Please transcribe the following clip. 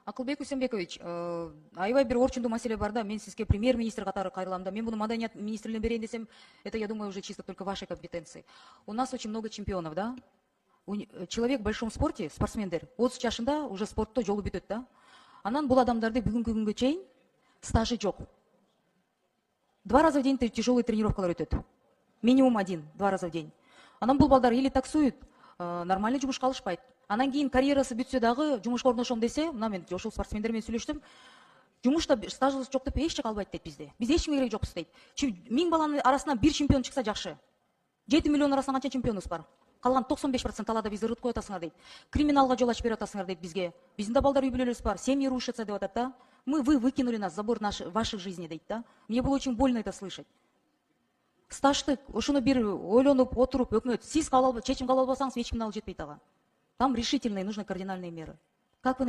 Акылбек Усенбекович, аябай бир орчундуу маселе бар да. Мен сизге премьер-министр катары кайрылам да. Мен буну маданият министрлигине берейин десем, это, я думаю, уже чисто только вашей компетенции. У нас очень много чемпионов, да? Человек в большом спорте, спортсмендер, 30 жашында уже спортто жолу бүтөт да. Анан бул адамдарды бүгүнкү күнгө чейин стажы жок. 2 раза в день тяжелые тренировкалар өтөт. Минимум 2 раза в день. Анан бул балдар или таксуют, нормальный жумушка алышпайт. Анан кийин карьерасы бүтсө дагы жумушка орношом десе, мына мен ошол спортсмендер менен сүйлөштүм. Жумушта стажыбыз жок деп эч жака албайт дейт бизде. Биз эч кимге керек жокпуз дейт. 1000 баланын арасынан 1 чемпион чыкса жакшы. 7 миллион арасынан канча чемпионубуз бар? Калган 95% алада бизди ырыт коюп атасыңар дейт. Криминалга жол ачып берип атасыңар дейт бизге. Биздин да балдар үй бүлөлөрүбүз бар. Семьи рушатся деп атат да. Вы выкинули нас за борт ваших жизней дейт да. Мне было очень больно это слышать. Стажды ошону бир ойлонуп отуруп өкмөт сиз чечим кабыл албасаңыз эч кимдин алып жетпейт ага. Там решительные, нужны кардинальные меры.